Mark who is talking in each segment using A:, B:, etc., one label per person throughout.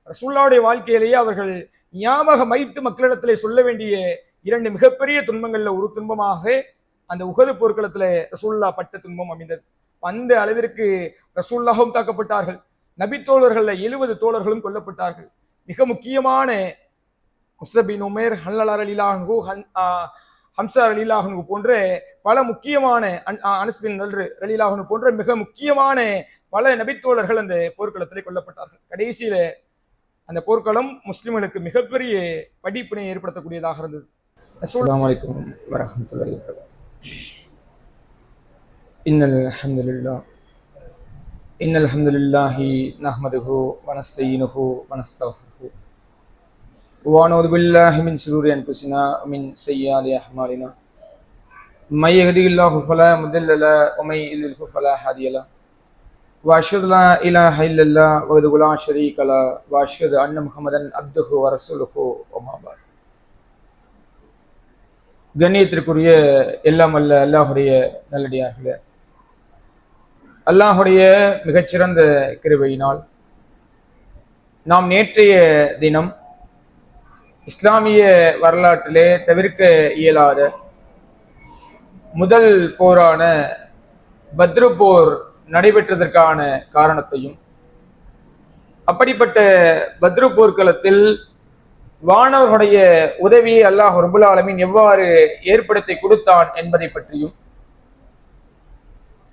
A: ரசூலுல்லாஹ்வுடைய வாழ்க்கையிலேயே அவர்கள் ஞாபகம் வைத்து மக்களிடத்திலே சொல்ல வேண்டிய இரண்டு மிகப்பெரிய துன்பங்கள்ல ஒரு துன்பமாக அந்த உஹது போர்க்களத்துல ரசூலுல்லாஹ் பட்ட துன்பம் அமைந்தது. அந்த அளவிற்கு ரசூலுல்லாஹும் தாக்கப்பட்டார்கள். நபித்தோழர்கள்ல 70 தோழர்களும் கொல்லப்பட்டார்கள். மிக முக்கியமான முஸ்அப் பின் உமைர், ஹல்லல் ரலியல்லாஹு அன்ஹு, ஹம்சா ரலியல்லாஹு அன்ஹு போன்ற பல முக்கியமான அனஸ் பின் நல்ர் ரலியல்லாஹு அன்ஹு போன்ற மிக முக்கியமான பல நபித்தோழர்கள் அந்த போர்க்களத்திலே கொல்லப்பட்டார்கள். கடைசியில அந்த போர்க்களம் முஸ்லிம்களுக்கு மிகப்பெரிய படிப்பினை ஏற்படுத்தக்கூடியதாக இருந்தது. அஸ்ஸலாமு அலைக்கும் வரஹ்மத்துல்லாஹி வபரகாத்துஹு. இன்னல் ஹம்துலில்லாஹி நஹ்மதுஹு வ நஸ்தஈனுஹு வ நஸ்தக்ஃபிருஹு வ நஊது பில்லாஹி மின் ஷுரூரி அன்ஃபுஸினா வ மின் ஸய்யிஆத்தி அஅமாலினா மை யஹ்திஹில்லாஹு ஃபலா முதில்ல லஹு வ மை யுضلில்ஹு ஃபலா ஹாதிய லஹு வ அஷ்ஹது லா இலாஹ இல்லல்லாஹ் வஹ்தஹு லா ஷரீக லஹு வ அஷ்ஹது அன்ன முஹம்மதன் அப்துஹு வ ரசூலுஹு வ மா பஅத். கண்ணியத்திற்குரிய எல்லாம் அல்ல அல்லாஹுடைய நல்லடியார்களே, அல்லாஹுடைய மிகச்சிறந்த கிருபையினால் நாம் நேற்றைய தினம் இஸ்லாமிய வரலாற்றிலே தவிர்க்க இயலாத முதல் போரான பத்ரு போர் நடைபெற்றதற்கான காரணத்தையும், அப்படிப்பட்ட பத்ரு போர்க்களத்தில் வானவர்களுடைய உதவியை அல்லாஹ் ரப்புல் ஆலமீன் எவ்வாறு ஏற்படுத்தி கொடுத்தான் என்பதை பற்றியும்,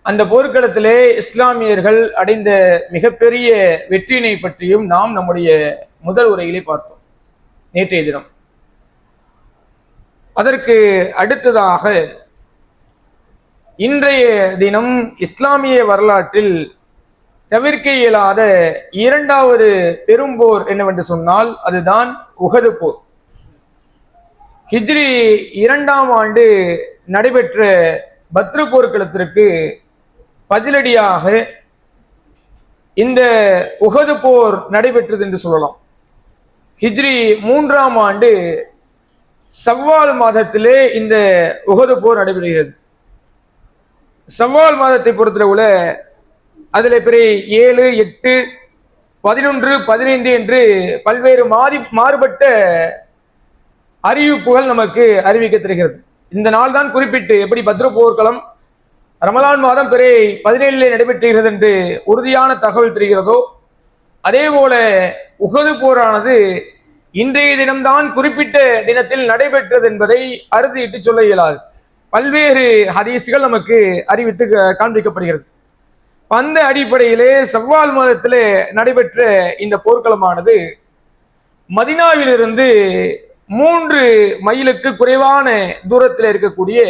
A: அந்த போர்க்களத்திலே இஸ்லாமியர்கள் அடைந்த மிகப்பெரிய வெற்றியினை பற்றியும் நாம் நம்முடைய முதல் உரையிலே பார்த்தோம் நேற்றைய தினம். அதற்கு அடுத்ததாக இன்றைய தினம் இஸ்லாமிய வரலாற்றில் தவிர்க்க இயலாத இரண்டாவது பெரும்போர் என்னவென்று சொன்னால் அதுதான் உஹது போர். ஹிஜ்ரி 2ஆம் ஆண்டு நடைபெற்ற பத்ரு போர்க்களத்திற்கு பதிலடியாக இந்த உஹது போர் நடைபெற்றது என்று சொல்லலாம். ஹிஜ்ரி 3ஆம் ஆண்டு ஷவ்வால் மாதத்திலே இந்த உஹது போர் நடைபெறுகிறது. ஷவ்வால் மாதத்தை பொறுத்தளவுல அதுல பிறை 7, 8, 11, 15 என்று பல்வேறு மாறுபட்ட அறிவிப்புகள் நமக்கு அறிவிக்க தெரிகிறது. இந்த நாள் தான் குறிப்பிட்டு எப்படி பத்ரு போர்க்களம் ரமலான் மாதம் பிறை 17 நடைபெற்றுகிறது என்று உறுதியான தகவல் தெரிகிறதோ, அதே போல உஹது போரானது இன்றைய தினம்தான் குறிப்பிட்ட தினத்தில் நடைபெற்றது என்பதை அறுதியிட்டு சொல்ல இயலாது. பல்வேறு ஹதீஸ்கள் நமக்கு அறிவித்து காண்பிக்கப்படுகிறது. அந்த அடிப்படையிலே ஷவ்வால் மாதத்திலே நடைபெற்ற இந்த போர்க்களமானது மதீனாவிலிருந்து 3 மைலுக்கு குறைவான தூரத்தில் இருக்கக்கூடிய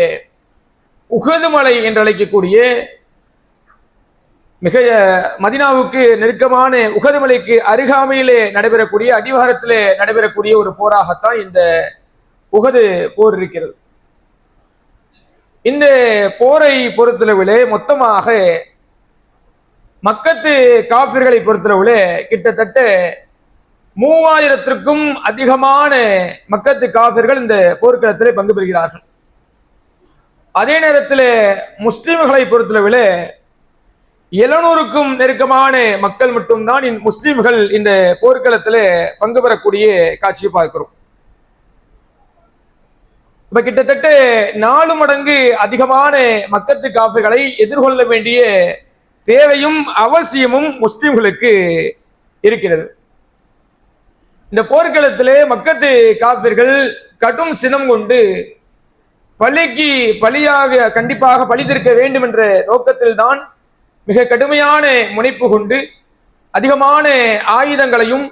A: உஹது மலை என்று அழைக்கக்கூடிய மிக மதீனாவுக்கு நெருக்கமான உஹது மலைக்கு அருகாமையிலே நடைபெறக்கூடிய அடிவாரத்திலே நடைபெறக்கூடிய ஒரு போராகத்தான் இந்த உஹது போர் இருக்கிறது. இந்த போரை பொறுத்தளவிலே மொத்தமாக மக்கத்து காஃபிர்களை பொறுத்தளவிலே கிட்டத்தட்ட 3000த்திற்கும் அதிகமான மக்கத்து காஃபிர்கள் இந்த போர்க்களத்திலே பங்கு பெறுகிறார்கள். அதே நேரத்தில் முஸ்லிம்களை பொறுத்தளவிலே 700க்கும் நெருக்கமான மக்கள் மட்டும்தான் முஸ்லிம்கள் இந்த போர்க்களத்திலே பங்கு பெறக்கூடிய காட்சியை பார்க்கிறோம். இப்ப கிட்டத்தட்ட 4 மடங்கு அதிகமான மக்கத்து காஃபிர்களை எதிர்கொள்ள வேண்டிய தேவையும் அவசியமும் முஸ்லிம்களுக்கு இருக்கிறது. இந்த போர்க்களத்திலே மக்கத்து காஃபிர்கள் கடும் சினம் கொண்டு பலிக்கு பலியாக கண்டிப்பாக பழி தீர்க்க வேண்டும் என்ற நோக்கத்தில் தான் மிக கடுமையான முனைப்பு கொண்டு அதிகமான ஆயுதங்களையும்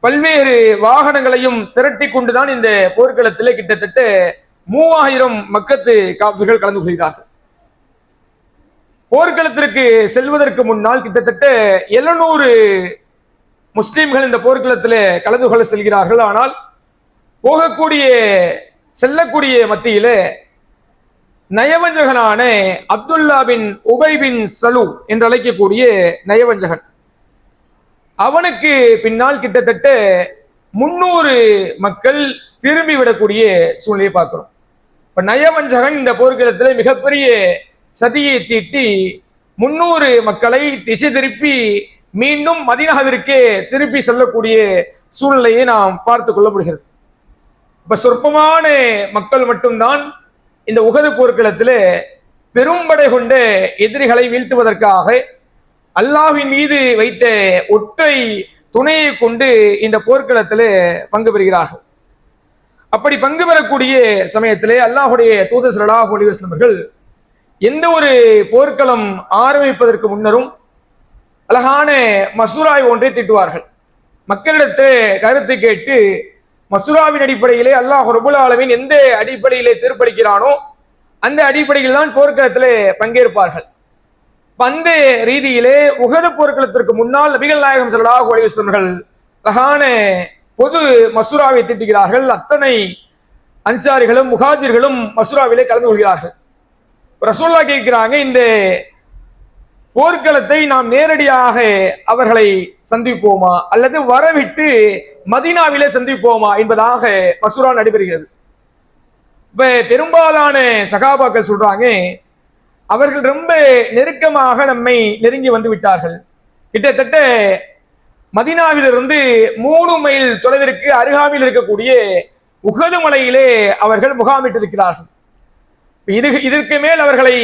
A: பல்வேறு வாகனங்களையும் திரட்டி கொண்டுதான் இந்த போர்க்களத்திலே கிட்டத்தட்ட 3000 மக்கத்து காஃபிர்கள் கலந்து கொள்கிறார்கள். போர்க்களத்திற்கு செல்வதற்கு முன்னால் கிட்டத்தட்ட 700 முஸ்லிம்கள் இந்த போர்க்களத்திலே கலந்து கொள்ள செல்கிறார்கள். ஆனால் செல்லக்கூடிய மத்தியிலே நயவஞ்சகனான அப்துல்லா பின் உபை பின் சலூ என்று அழைக்கக்கூடிய நயவஞ்சகன், அவனுக்கு பின்னால் கிட்டத்தட்ட 300 மக்கள் திரும்பி விடக்கூடிய சூழ்நிலையை பார்க்கிறோம். இப்ப நயவஞ்சகன் இந்த போர்க்களத்தில் மிகப்பெரிய சதியை தீட்டி 300 மக்களை திசை திருப்பி மீண்டும் மதீனாவிற்கே திருப்பி செல்லக்கூடிய சூழ்நிலையை நாம் பார்த்து கொள்ள முடிகிறது. இப்ப சொற்பமான மக்கள் மட்டும்தான் இந்த உஹது போர்க்களத்திலே பெரும்படை கொண்ட எதிரிகளை வீழ்த்துவதற்காக அல்லாஹ்வின் மீது வைத்த ஒற்றை துணையை கொண்டு இந்த போர்க்களத்திலே பங்கு பெறுகிறார்கள். அப்படி பங்கு பெறக்கூடிய சமயத்திலே அல்லாஹுடைய தூதர் ஸல்லல்லாஹு அலைஹி வஸல்லம் அவர்கள் எந்த ஒரு போர்க்களம் ஆரம்பிப்பதற்கு முன்னரும் அழகான மசூராய் ஒன்றை திட்டுவார்கள். மக்களிடத்தை கருத்து கேட்டு மசூராவின் அடிப்படையிலே அல்லாஹ் ரப்பல் ஆலமீன் எந்த அடிப்படையிலே தீர்ப்பளிக்கிறானோ அந்த அடிப்படையில் தான் போர்க்களத்திலே பங்கேற்பார்கள். அந்த ரீதியிலே உஹது போர்க்களத்திற்கு முன்னால் நபிகள் நாயகம் ஸல்லல்லாஹு அலைஹி வஸல்லம் அவர்கள் அழகான பொது மசூராவை திட்டுகிறார்கள். அத்தனை அன்சாரிகளும் முஹாஜிர்களும் மசூராவிலே கலந்து கொள்கிறார்கள். ரசூலுல்லாஹ் கேட்கிறாங்க, இந்த போர்க்களத்தை நாம் நேரடியாக அவர்களை சந்திப்போமா அல்லது வரவிட்டு மதீனாவிலே சந்திப்போமா என்பதாக மசூரா நடைபெறுகிறது. இப்ப பெரும்பாலான சகாபாக்கள் சொல்றாங்க, அவர்கள் ரொம்ப நெருக்கமாக நம்மை நெருங்கி வந்து விட்டார்கள். கிட்டத்தட்ட மதீனாவிலிருந்து 3 மைல் தொலைவிற்கு அருகாமையில் இருக்கக்கூடிய உஹது மலையிலே அவர்கள் முகாமிட்டிருக்கிறார்கள். இதற்கு மேல் அவர்களை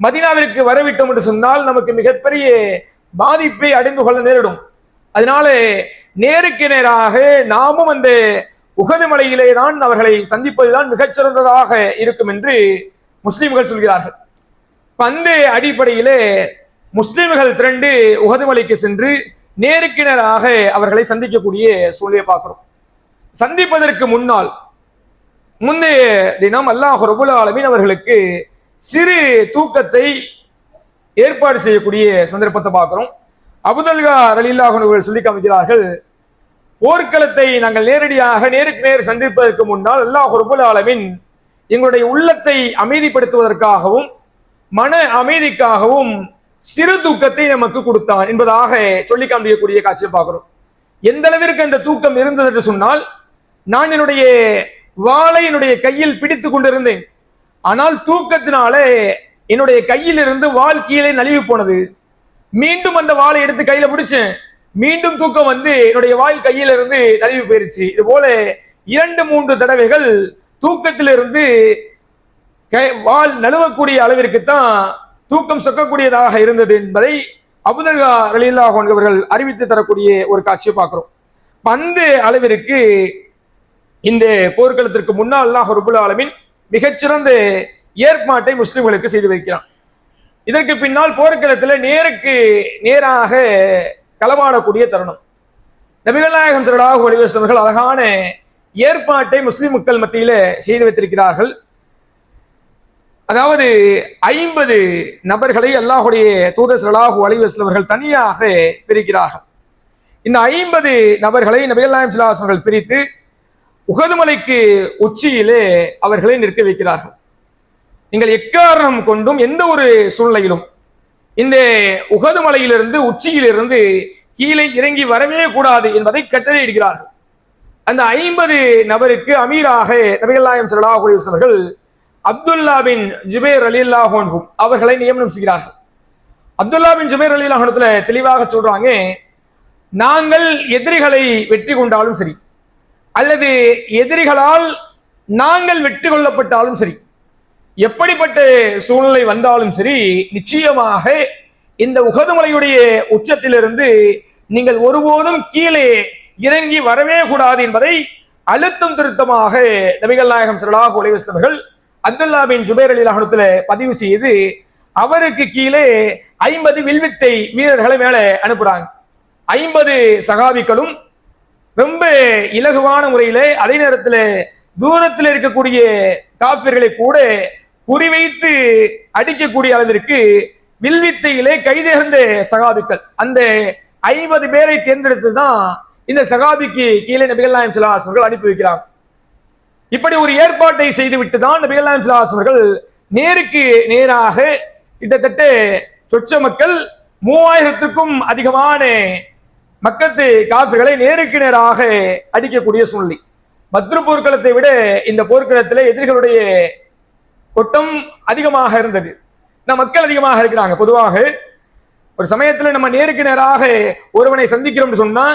A: மதீனாவிற்கு வரவிட்டோம் என்று சொன்னால் நமக்கு மிகப்பெரிய பாதிப்பை அடைந்து கொள்ள நேரிடும். அதனால நேருக்கு நேராக நாமும் அந்த உஹது மலையிலே தான் அவர்களை சந்திப்பதுதான் மிகச்சிறந்ததாக இருக்கும் என்று முஸ்லிம்கள் சொல்கிறார்கள். அந்த அடிப்படையிலே முஸ்லிம்கள் திரண்டு உஹது மலைக்கு சென்று நேருக்கு நேராக அவர்களை சந்திக்கக்கூடிய சூழ்நிலையை பார்க்கிறோம். சந்திப்பதற்கு முன்னால் முந்தைய தினம் அல்லாஹ் ரப்பல் ஆலமீன் அவர்களுக்கு சிறு தூக்கத்தை ஏற்பாடு செய்யக்கூடிய சந்தர்ப்பத்தை பார்க்கிறோம். அபூதல்ஹா ரலியல்லாஹு அன்ஹு அவர்கள் சொல்லி காமிக்கிறார்கள், போர்க்களத்தை நாங்கள் நேரடியாக நேருக்கு நேர் சந்திப்பதற்கு முன்னால் அல்லாஹ் ரப்பல் ஆலமீன் எங்களுடைய உள்ளத்தை அமைதிப்படுத்துவதற்காகவும் மன அமைதிக்காகவும் சிறு தூக்கத்தை நமக்கு கொடுத்தான் என்பதாக சொல்லி காமிக்கக்கூடிய காட்சியை பார்க்கிறோம். எந்த அளவிற்கு அந்த தூக்கம் இருந்தது என்று சொன்னால், நான் என்னுடைய வாளை என்னுடைய கையில் பிடித்து கொண்டிருந்தேன். ஆனால் தூக்கத்தினாலே என்னுடைய கையில் இருந்து வாள் கீழே நழுவி போனது. மீண்டும் அந்த வாளை எடுத்து கையில பிடிச்சேன். மீண்டும் தூக்கம் வந்து என்னுடைய வாள் கையில இருந்து நழுவி போயிருச்சு. இது போல 2-3 தடவைகள் தூக்கத்திலிருந்து வாள் நழுவக்கூடிய அளவிற்கு தான் தூக்கம் சொக்கக்கூடியதாக இருந்தது என்பதை அபூதல்ஹா ரலியல்லாஹு அன்ஹு அவர்கள் அறிவித்து தரக்கூடிய ஒரு காட்சியை பார்க்கிறோம். அந்த அளவிற்கு இந்த போர்க்களத்திற்கு முன்னால் அல்லாஹ் ரப்பல் ஆலமீன் மிகச்சிறந்த ஏற்பாட்டை முஸ்லிம்களுக்கு செய்து வைக்கிறான். இதற்கு பின்னால் போர்க்களத்தில் நேருக்கு நேராக களமாடக்கூடிய தருணம். நபிகள் நாயகம் ஸல்லல்லாஹு அலைஹி வஸல்லம் அவர்கள் அழகான ஏற்பாட்டை முஸ்லிம் மக்கள் மத்தியில செய்து வைத்திருக்கிறார்கள். அதாவது 50 நபர்களை அல்லாஹுடைய தூதர் ஸல்லல்லாஹு அலைஹி வஸல்லம் அவர்கள் தனியாக பிரிக்கிறார்கள். இந்த 50 நபர்களை நபிகள் நாயகம் ஸல்லல்லாஹு அலைஹி வஸல்லம் அவர்கள் பிரித்து உஹது மலைக்கு உச்சியிலே அவர்களை நிற்க வைக்கிறார்கள். நீங்கள் எக்காரணம் கொண்டும் எந்த ஒரு சூழ்நிலையிலும் இந்த உஹது மலையிலிருந்து உச்சியிலிருந்து கீழே இறங்கி வரவே கூடாது என்பதை கட்டளையிடுகிறார்கள். அந்த 50 நபருக்கு அமீராக நபிகள் நாயகம் ஸல்லல்லாஹு அலைஹி வஸல்லம் அவர்கள் அப்துல்லா பின் ஜுபைர் ரலியல்லாஹு அன்ஹு அவர்களை நியமனம் செய்கிறார்கள். அப்துல்லா பின் ஜுபைர் ரலியல்லாஹு அன்ஹு தெளிவாக சொல்றாங்க, நாங்கள் எதிரிகளை வெற்றி கொண்டாலும் சரி அல்லது எதிரிகளால் நாங்கள் வெற்றி கொள்ளப்பட்டாலும் சரி, எப்படிப்பட்ட சூழ்நிலை வந்தாலும் சரி, நிச்சயமாக இந்த உஹது மலையுடைய உச்சத்திலிருந்து நீங்கள் ஒருபோதும் கீழே இறங்கி வரவே கூடாது என்பதை அழுத்தம் திருத்தமாக நபிகள் நாயகம் ஸல்லல்லாஹு அலைஹி வஸல்லம் அவர்கள் அப்துல்லா பின் ஜுபைர் ரலியல்லாஹு அன்ஹு பதிவு செய்து அவருக்கு கீழே 50 வில்வித்தை வீரர்களை மேலே அனுப்புறாங்க. 50 சகாபிகளும் ரொம்ப இலகுவான முறையிலே அதே நேரத்தில் தூரத்தில் இருக்கக்கூடிய காஃபிர்களை கூட குறிவைத்து அடிக்கக்கூடிய அளவிற்கு வில்வித்தையிலே கைதேர்ந்த சகாபிகள் அந்த 50 பேரை தேர்ந்தெடுத்து தான் இந்த சகாபிக்கு கீழே நபிகள் நாயகம் ஸல்லல்லாஹு அலைஹி வஸல்லம் அனுப்பி வைக்கிறாங்க. இப்படி ஒரு ஏற்பாட்டை செய்துவிட்டு தான் நபிகள் நாயகம் ஸல்லல்லாஹு அலைஹி வஸல்லம் நேருக்கு நேராக கிட்டத்தட்ட சொச்ச மக்கள் 3000க்கும் அதிகமான மக்கத்து காஃபிர்களை நேருக்கு நேராக அடிக்கக்கூடிய சூழ்நிலை. பத்ர் போர்க்களத்தை விட இந்த போர்க்களத்திலே எதிரிகளுடைய கொட்டம் அதிகமாக இருந்தது. மக்கள் அதிகமாக இருக்கிறாங்க. பொதுவாக ஒரு சமயத்துல நம்ம நேருக்கு நேராக ஒருவனை சந்திக்கிறோம் சொன்னா,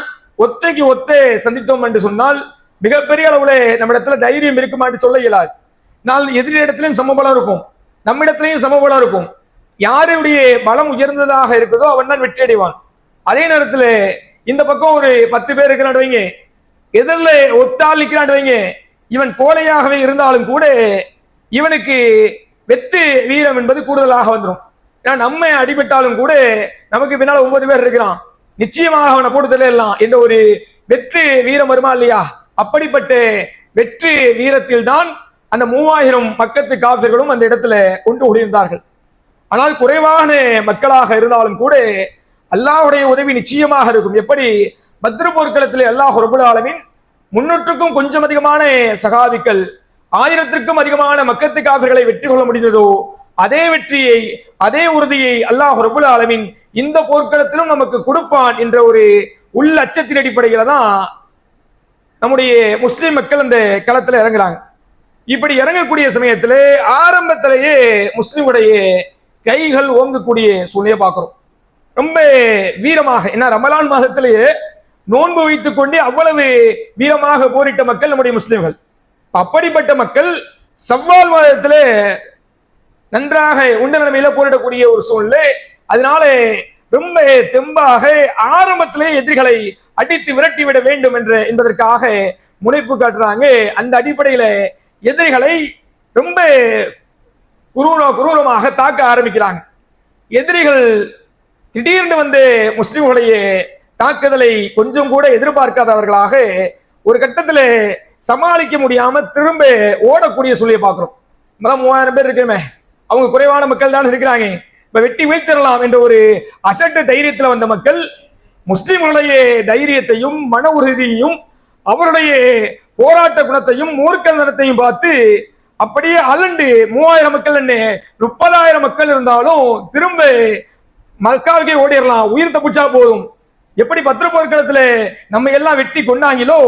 A: ஒத்தைக்கு ஒத்தே சந்தித்தோம் என்று சொன்னால் மிகப்பெரிய அளவுல நம்ம இடத்துல தைரியம் இருக்குமான்னு சொல்ல இயலாது. நாள் எதிரி இடத்துலயும் சமபலம் இருக்கும், நம்ம இடத்துலயும் சமபலம் இருக்கும். யாருடைய பலம் உயர்ந்ததாக இருக்குதோ அவன் தான் வெற்றி அடைவான். அதே நேரத்துல இந்த பக்கம் ஒரு 10 பேர் இருக்கிறான் வைங்க, எதிரில் ஒத்தாள் நிற்கிறான் வைங்க, இவன் கோழையாகவே இருந்தாலும் கூட இவனுக்கு வெத்து வீரம் என்பது கூடுதலாக வந்துடும். ஏன்னா நம்ம அடிபட்டாலும் கூட நமக்கு பின்னால 9 பேர் இருக்கிறான், நிச்சயமாக அவனை போட்டு தள்ளலாம் என்ற ஒரு வெற்று வீரம் வருமா இல்லையா? அப்படிப்பட்ட வெற்றி வீரத்தில் தான் அந்த 3000 மக்கத்து காபிர்களும் அந்த இடத்துல கொண்டு ஓடியிருந்தார்கள். ஆனால் குறைவான மக்களாக இருந்தாலும் கூட அல்லாஹ்வுடைய உதவி நிச்சயமாக இருக்கும். எப்படி பத்ர் போர்க்களத்திலே அல்லாஹ் ரப்பல் ஆலமீன் 300க்கும் கொஞ்சம் அதிகமான சகாபிகள் 1000த்திற்கும் அதிகமான மக்கத்து காபிர்களை வெற்றி கொள்ள முடிந்ததோ அதே வெற்றியை அதே உறுதியை அல்லாஹ் ரப்பல் ஆலமீன் இந்த போர்க்களத்திலும் நமக்கு கொடுப்பான் என்ற ஒரு உள்ள அச்சத்தின் அடிப்படையில தான் நம்முடைய முஸ்லிம் மக்கள் அந்த களத்துல இறங்குறாங்க. இப்படி இறங்கக்கூடிய சமயத்திலே ஆரம்பத்திலேயே முஸ்லிமுடைய கைகள் ஓங்கக்கூடிய சூழ்நிலையை பார்க்கிறோம். ரொம்ப வீரமாக, ஏன்னா ரமலான் மாதத்திலேயே நோன்பு வைத்துக் கொண்டே அவ்வளவு வீரமாக போரிட்ட மக்கள் நம்முடைய முஸ்லிம்கள். அப்படிப்பட்ட மக்கள் சவ்வால் மாதத்திலே நன்றாக உண்ட நிலைமையில போரிடக்கூடிய ஒரு சூழ்நிலை. அதனால ரொம்ப தெம்பாக ஆரம்பத்திலே எதிரிகளை அடித்து விரட்டிவிட வேண்டும் என்பதற்காக முனைப்பு காட்டுறாங்க. அந்த அடிப்படையில எதிரிகளை ரொம்ப குரூரமாக தாக்க ஆரம்பிக்கிறாங்க. எதிரிகள் திடீர்னு வந்து முஸ்லிம்களுடைய தாக்குதலை கொஞ்சம் கூட எதிர்பார்க்காதவர்களாக ஒரு கட்டத்துல சமாளிக்க முடியாம திரும்ப ஓடக்கூடிய சூழ்நிலை பார்க்கிறோம். 3000 பேர் இருக்கிறமே, அவங்க குறைவான மக்கள் தான் இருக்கிறாங்க, இப்ப வெட்டி வீழ்த்திடலாம் என்ற ஒரு அசட்டு தைரியத்துல வந்த மக்கள் முஸ்லிம்களுடைய தைரியத்தையும் மன உறுதியையும் அவருடைய போராட்ட குணத்தையும் மூர்க்கத்தனத்தையும் பார்த்து அப்படியே அலண்டு 3000 மக்கள் என்ன 30,000 மக்கள் இருந்தாலும் திரும்ப மக்காவுக்கே ஓடிடலாம், உயிர் தப்பிச்சா போதும். எப்படி பத்ர் போர்க்களத்துல நம்ம எல்லாம் வெட்டி கொண்டாங்களோ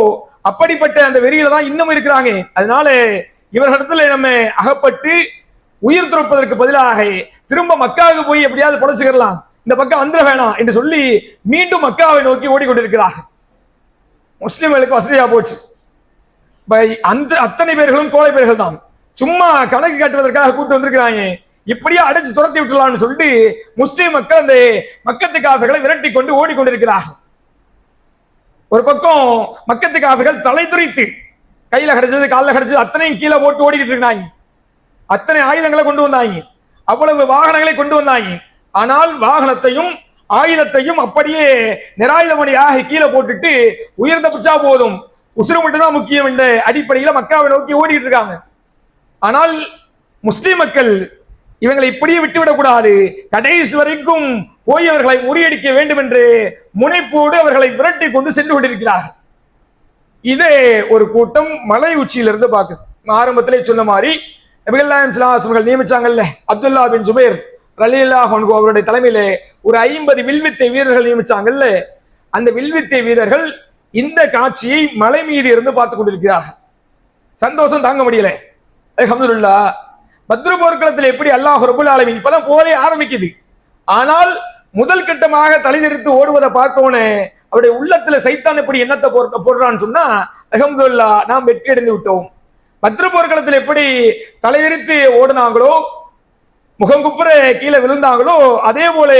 A: அப்படிப்பட்ட அந்த வெறியில தான் இன்னும் இருக்கிறாங்க. அதனால இவர்களிடத்துல நம்ம அகப்பட்டு உயிர் துறப்பதற்கு பதிலாக திரும்ப மக்காவுக்கு போய் எப்படியாவது பொழைச்சுக்கலாம், இந்த பக்கம் வந்துட வேணாம் என்று சொல்லி மீண்டும் மக்காவை நோக்கி ஓடிக்கொண்டிருக்கிறார்கள். முஸ்லிம்களுக்கு வசதியா போச்சு. அந்த அத்தனை பேர்களும் கோழை பேர்கள் தான், சும்மா கணக்கு காட்டுவதற்காக கூட்டு வந்திருக்கிறாங்க. இப்படியே அடைச்சு துரத்தி விட்டுலாம்னு சொல்லிட்டு முஸ்லிம் மக்கள் அந்த மக்கத்து காஃபிர்களை விரட்டி கொண்டு ஓடிக்கொண்டிருக்கிறார்கள். ஒரு பக்கம் மக்கத்து காஃபிர்கள் தலை துரித்து கையில கிடைச்சது காலில் கிடைச்சது அத்தனையும் கீழே போட்டு ஓடிக்கிட்டு இருக்காங்க. அத்தனை ஆயுதங்களை கொண்டு வந்தாங்க, அவ்வளவு வாகனங்களை கொண்டு வந்தாங்க. ஆனால் வாகனத்தையும் ஆயுதத்தையும் அப்படியே நிராயுதமணியாக கீழே போட்டுட்டு உயிர் தப்பிச்சா போதும், உசுறு மட்டும் தான் முக்கியம் என்ற அடிப்படையில மக்காவை நோக்கி ஓடிட்டு இருக்காங்க. ஆனால் முஸ்லிம் மக்கள் இவங்களை இப்படியே விட்டுவிடக் கூடாது, கடைசி வரைக்கும் போய் அவர்களை முறியடிக்க வேண்டும் என்று முனைப்போடு அவர்களை விரட்டி கொண்டு சென்று கொண்டிருக்கிறார்கள். இதே ஒரு கூட்டம் மலை உச்சியிலிருந்து பார்க்குது. ஆரம்பத்திலே சொன்ன மாதிரி நபிகள் நாயகம் ஸல்லல்லாஹு அலைஹி வஸல்லம் நியமிச்சாங்கல்ல, அப்துல்லா பின் ஜுபைர் ரலியல்லாஹு அன்ஹு அவருடைய தலைமையில ஒரு 50 வில்வித்தை வீரர்கள் நியமிச்சாங்கல்ல, அந்த வில்வித்தை வீரர்கள் இந்த காட்சியை மலை மீது இருந்து பார்த்து கொண்டிருக்கிறார்கள். சந்தோஷம் தாங்க முடியல. அல்ஹம்துலில்லாஹ், பத்ரு போர்க்களத்தில் எப்படி அல்லாஹ் ரப்பல் ஆலமீன் இப்பதான் போரே ஆரம்பிக்குது, ஆனால் முதல் கட்டமாக தலைதெறித்து ஓடுவதை பார்த்தோன்னே அவருடைய உள்ளத்துல சைத்தான் எப்படி எண்ணத்தை போடுறான்னு சொன்னா, அல்ஹம்துலில்லாஹ் நாம் வெற்றி அடைந்து விட்டோம். பத்ரு போர்க்களத்தில் எப்படி தலைதெறித்து ஓடினாங்களோ முகங்குப்புற கீழே விழுந்தாங்களோ அதே போல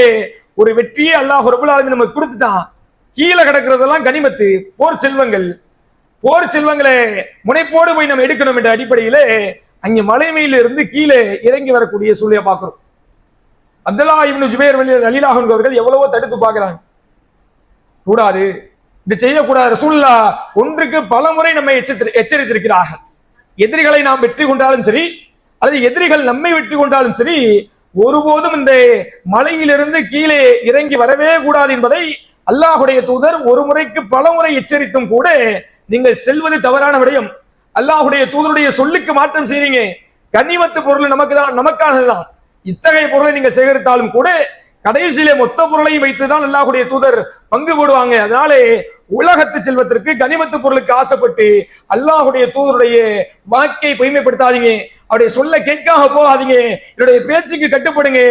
A: ஒரு வெற்றியை அல்லாஹ் ரப்பல் ஆலமீன் நமக்கு கொடுத்துட்டான். கீழே கிடக்கிறதெல்லாம் கனிமத்து போர் செல்வங்கள், போர் செல்வங்களை முனைப்போடு போய் நம்ம எடுக்கணும் என்ற அடிப்படையிலே அங்கே மலை மேல இருந்து கீழே இறங்கி வரக்கூடிய சூழ்நிலை பார்க்கிறோம். அப்துல்லா இப்னு ஜுபைர் ரலியல்லாஹு அன்ஹு அவர்கள் எவ்வளவோ தடுத்து பார்க்கிறாங்க, கூடாது, இது செய்யக்கூடாது. ரசூலுல்லாஹ் ஒன்றுக்கு பல முறை நம்மை எச்சரித்திருக்கிறார்கள். எதிரிகளை நாம் வெற்றி கொண்டாலும் சரி அல்லது எதிரிகள் நம்மை வெற்றி கொண்டாலும் சரி ஒருபோதும் இந்த மலையிலிருந்து கீழே இறங்கி வரவே கூடாது என்பதை அல்லாஹுடைய தூதர் ஒரு முறைக்கு பல முறை எச்சரித்தும் கூட நீங்கள் செல்வது தவறான விடயம், அல்லாஹுடைய தூதருடைய சொல்லுக்கு மாற்றம் செய்றீங்க, கனிமத்து பொருள் நமக்கானதுதான், இத்தகைய பொருளை நீங்க சேகரித்தாலும் கூட கடைசியிலே மொத்த பொருளையும் வைத்துதான் அல்லாஹுடைய தூதர் பங்கு போடுவாங்க. அதனாலே உலகத்து செல்வத்திற்கு கனிமத்து பொருளுக்கு ஆசைப்பட்டு அல்லாஹுடைய தூதருடைய வாக்கை பொய்மைப்படுத்தாதீங்க, அவருடைய சொல்ல கேட்காக போகாதீங்க, என்னுடைய பேச்சுக்கு கட்டுப்படுங்க,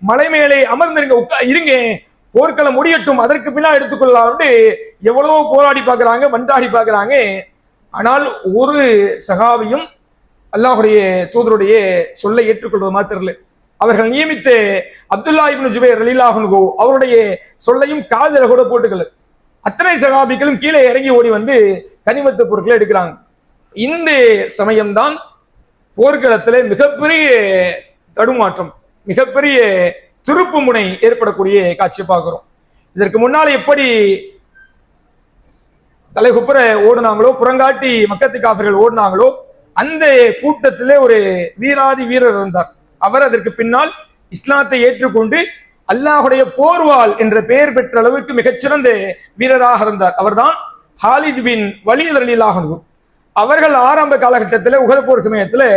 A: மலை மேலே அமர்ந்திருங்க, இருங்க, போர்க்களம் முடியட்டும், அதற்கு பின்னால் எடுத்துக்கொள்ளலாம் எவ்வளவோ போராடி பார்க்கிறாங்க, மன்றாடி பார்க்கிறாங்க. ஆனால் ஒரு சகாவியும் அல்லாஹுடைய தூதருடைய சொல்லை ஏற்றுக்கொள்வது மாத்திரல்ல, அவர்கள் நியமித்த அப்துல்லா இப்னு ஜுபைர் ரலியல்லாஹு அன்ஹு அவருடைய சொல்லையும் காதில கூட போட்டுக்கல. அத்தனை சகாபிகளும் கீழே இறங்கி ஓடி வந்து கனிமத்து பொருட்களை எடுக்கிறாங்க. இந்த சமயம்தான் போர்க்களத்திலே மிகப்பெரிய தடுமாற்றம், மிகப்பெரிய திருப்பு முனை ஏற்படக்கூடிய காட்சியை பார்க்கிறோம். இதற்கு முன்னால் எப்படி தலைகுப்புற ஓடுனாங்களோ, புறங்காட்டி மக்கத்து காஃபிர்கள் ஓடினாங்களோ, அந்த கூட்டத்திலே ஒரு வீராதி வீரர் இருந்தார். அவர் அதற்கு பின்னால் இஸ்லாத்தை ஏற்றுக்கொண்டு அல்லாஹுடைய போர்வால் என்ற பெயர் பெற்ற அளவுக்கு மிகச்சிறந்த வீரராக இருந்தார். அவர்தான் ஹாலித் பின் வலீத் ரலியல்லாஹு அன்ஹு. அவர்கள் ஆரம்ப காலகட்டத்தில் உஹது போர் சமயத்தில்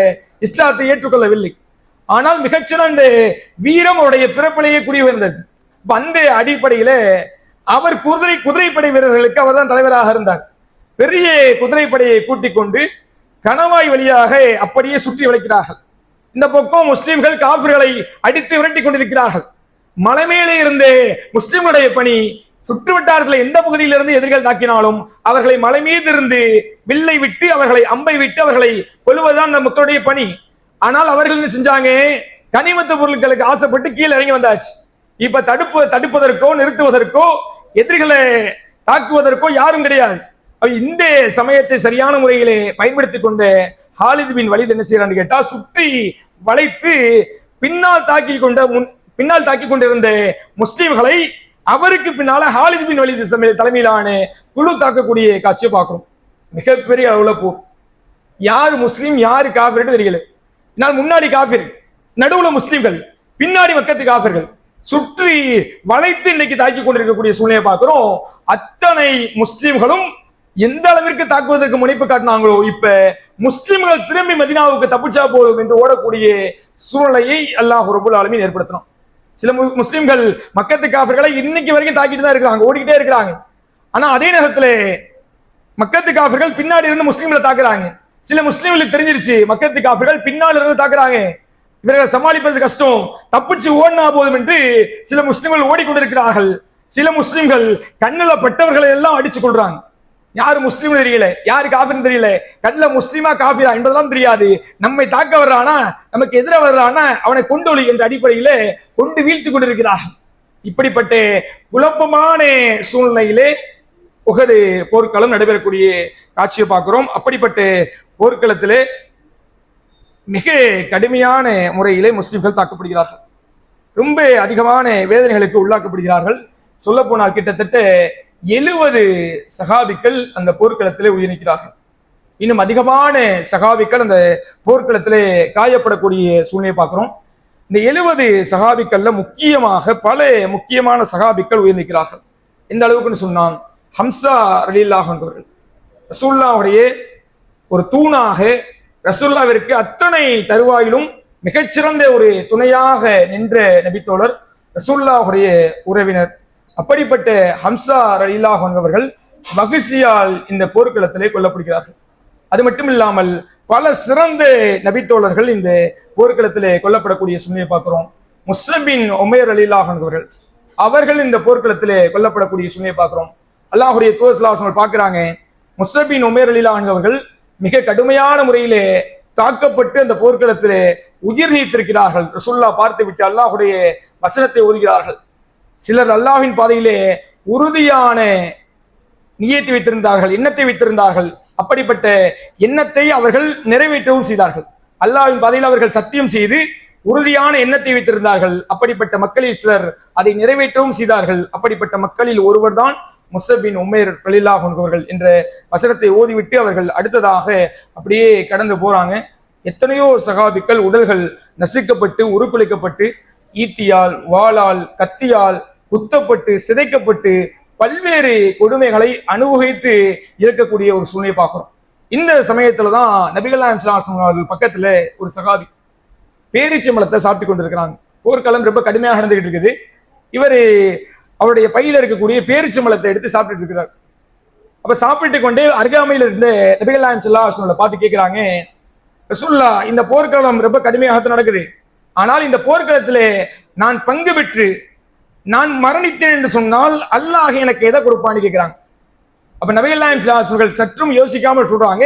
A: இஸ்லாத்தை ஏற்றுக்கொள்ளவில்லை. ஆனால் மிகச்சிறந்த வீரம் அவருடைய பிறப்பிலேயே குடி வந்தது. அந்த அடிப்படையில அவர் குதிரைப்படை வீரர்களுக்கு அவர் தான் தலைவராக இருந்தார். பெரிய குதிரைப்படையை கூட்டிக் கொண்டு கணவாய் வழியாக அப்படியே சுற்றி வளைக்கிறார்கள். இந்த பக்கம் முஸ்லிம்கள் காஃபிர்களை அடித்து விரட்டி கொண்டிருக்கிறார்கள். மலை மேலே இருந்து முஸ்லிம்களுடைய பணி சுற்று வட்டாரத்தில் எந்த பகுதியிலிருந்து எதிரிகள் தாக்கினாலும் அவர்களை மலை மீது இருந்து வில்லை விட்டு அவர்களை அம்பை விட்டு அவர்களை கொல்வதுதான் அந்த மக்களுடைய பணி. ஆனால் அவர்கள் என்ன செஞ்சாங்க, கனிமத்து பொருட்களுக்கு ஆசைப்பட்டு கீழே இறங்கி வந்தாச்சு. இப்ப தடுப்பதற்கோ நிறுத்துவதற்கோ எதிரிகளை தாக்குவதற்கோ யாரும் கிடையாது. இந்த சமயத்தை சரியான முறையிலே பயன்படுத்திக் கொண்ட ஹாலித் பின் வலீத் என்ன செய்யறான்னு கேட்டா, சுற்றி வளைத்து பின்னால் தாக்கி கொண்டிருந்த முஸ்லிம்களை அவருக்கு பின்னால ஹாலித் பின் வலீத் தலைமையிலான குழு தாக்கக்கூடிய காட்சியை பார்க்கிறோம். மிகப்பெரிய அளவுல போர். யாரு முஸ்லீம் யாரு காஃபிர் தெரியல. முன்னாடி காஃபிர், நடுவுல முஸ்லிம்கள், பின்னாடி மக்கத்து காஃபிர்கள் சுற்றி வளைத்து இன்னைக்கு தாக்கி கொண்டிருக்கக்கூடிய சூழ்நிலையை பார்க்கிறோம். அத்தனை முஸ்லிம்களும் எந்த அளவிற்கு தாக்குவதற்கு முனைப்பு காட்டினாங்களோ, இப்ப முஸ்லிம்கள் திரும்பி மதீனாவுக்கு தப்பிச்சா போதும் என்று ஓடக்கூடிய சூழ்நிலையை அல்லாஹ் ரப்பல் ஆலமீன் ஏற்படுத்தணும். சில முஸ்லிம்கள் மக்கத்து காஃபிர்களை இன்னைக்கு வரைக்கும் தாக்கிட்டு தான் இருக்கிறாங்க, ஓடிக்கிட்டே இருக்கிறாங்க. ஆனா அதே நேரத்தில் மக்கத்து காஃபிர்கள் பின்னாடி இருந்து முஸ்லிம்களை தாக்குறாங்க. சில முஸ்லிம்களுக்கு தெரிஞ்சிருச்சு மக்கத்து காஃபிர்கள் பின்னால் இருந்து தாக்குறாங்க, இவர்களை சமாளிப்பது கஷ்டம், தப்பிச்சு ஓடினா போதும் என்று சில முஸ்லிம்கள் ஓடிக்கொண்டிருக்கிறார்கள். சில முஸ்லிம்கள் கண்ணுல பட்டவர்களை எல்லாம் அடிச்சு கொள்றாங்க. யாரு முஸ்லீம் தெரியல, யாரு காஃபிர் தெரியல, கண்ணுல முஸ்லீமா காஃபிரா என்பதெல்லாம் தெரியாது. நம்மை தாக்க வர்றானா, நமக்கு எதிர வர்றானா, அவனை கொண்டொழி என்ற அடிப்படையில கொண்டு வீழ்த்தி கொண்டிருக்கிறார்கள். இப்படிப்பட்ட குழப்பமான சூழ்நிலையிலே உஹது போர்க்களம் நடைபெறக்கூடிய காட்சியை பார்க்கிறோம். அப்படிப்பட்ட போர்க்களத்திலே மிக கடுமையான முறையிலே முஸ்லிம்கள் தாக்கப்படுகிறார்கள். ரொம்ப அதிகமான வேதனைகளுக்கு உள்ளாக்கப்படுகிறார்கள். சொல்ல போனால் கிட்டத்தட்ட 70 சகாபிக்கள் அந்த போர்க்களத்திலே உயிரிழக்கிறார்கள். இன்னும் அதிகமான சகாபிக்கள் அந்த போர்க்களத்திலே காயப்படக்கூடிய சூழ்நிலையை பார்க்கிறோம். இந்த 70 சகாபிக்கள்ல முக்கியமாக பல முக்கியமான சகாபிக்கள் உயிரிழக்கிறார்கள். எந்த அளவுக்குன்னு சொன்னான், ஹம்சா ரலியல்லாஹு அன்ஹு அவர்கள் ரசூலுல்லாஹ்வுடைய ஒரு தூணாக, ரசூலுல்லாஹ்விற்கு அத்தனை தருவாயிலும் மிகச்சிறந்த ஒரு துணையாக நின்ற நபித்தோழர், ரசூலுல்லாஹ்வுடைய உறவினர். அப்படிப்பட்ட ஹம்சா ரலியல்லாஹு அன்ஹு அவர்கள் மகிழ்ச்சியால் இந்த போர்க்களத்திலே கொல்லப்படுகிறார்கள். அது மட்டும் இல்லாமல் பல சிறந்த நபித்தோழர்கள் இந்த போர்க்களத்திலே கொல்லப்படக்கூடிய சூழ்நிலையை பார்க்கிறோம். முஸ்அப் பின் உமைர் ரலியல்லாஹு அன்ஹு அவர்கள் இந்த போர்க்களத்திலே கொல்லப்படக்கூடிய சூழ்நிலையை பார்க்கிறோம். அல்லாஹ்வுடைய தூதர் ஸல்லல்லாஹு அலைஹி வஸல்லம் பார்க்கிறாங்க, முஸ்அப் பின் உமைர் ரலியல்லாஹு அன்ஹு அவர்கள் மிக கடுமையான முறையிலே தாக்கப்பட்டு அந்த போர்க்களத்திலே உயிர் நீத்திருக்கிறார்கள். ரசூலுல்லாஹ் பார்த்து விட்டு அல்லாஹ்வுடைய வசனத்தை ஓதுகிறார்கள். சிலர் அல்லாஹ்வின் பாதையிலே உறுதியான நியத்தை வைத்திருந்தார்கள், எண்ணத்தை வைத்திருந்தார்கள். அப்படிப்பட்ட எண்ணத்தை அவர்கள் நிறைவேற்றவும் செய்தார்கள். அல்லாஹ்வின் பாதையில் அவர்கள் சத்தியம் செய்து உறுதியான எண்ணத்தை வைத்திருந்தார்கள். அப்படிப்பட்ட மக்களில் சிலர் அதை நிறைவேற்றவும் செய்தார்கள். அப்படிப்பட்ட மக்களில் ஒருவர் தான் முஸ்அப் பின் உமைர் ரலியல்லாஹு அன்ஹு அவர்கள் என்ற வசனத்தை ஓதிவிட்டு அவர்கள் அடுத்ததாக அப்படியே கடந்து போறாங்க. எத்தனையோ சகாபிக்கள் உடல்கள் நசுக்கப்பட்டு உருக்குலைக்கப்பட்டு ஈட்டியால், வாளால், கத்தியால் குத்தப்பட்டு சிதைக்கப்பட்டு பல்வேறு கொடுமைகளை அனுபவித்து இருக்கக்கூடிய ஒரு சூழ்நிலை பார்க்கிறோம். இந்த சமயத்துலதான் நபிகள் நாயகம் ஸல்லல்லாஹு அலைஹி வஸல்லம் அவர்கள் பக்கத்துல ஒரு சகாபி பேரீச்சம்பழத்தை சாப்பிட்டு கொண்டிருக்கிறாங்க. போர்க்களம் ரொம்ப கடுமையாக நடந்துகிட்டு இருக்குது. இவர் அவருடைய பையில இருக்கக்கூடிய பேரீச்சம்பழத்தை எடுத்து சாப்பிட்டு இருக்கிறார். அப்ப சாப்பிட்டு கொண்டே அருகாமையில் இருந்த நபிகள் நாயகம் ஸல்லல்லாஹு அலைஹி வஸல்லம் பார்த்து கேட்கிறாங்க, ரசூலுல்லாஹ், இந்த போர்க்களம் ரொம்ப கடுமையாக நடக்குது, ஆனால் இந்த போர்க்களத்திலே நான் பங்கு பெற்று நான் மரணித்தேன் என்று சொன்னால் அல்லாஹ் எனக்கு எதை கொடுப்பான்னு கேட்கிறாங்க. அப்ப நபிகள் நாயகம் ஸல்லல்லாஹு அலைஹி வஸல்லம் சற்றும் யோசிக்காமல் சொல்றாங்க,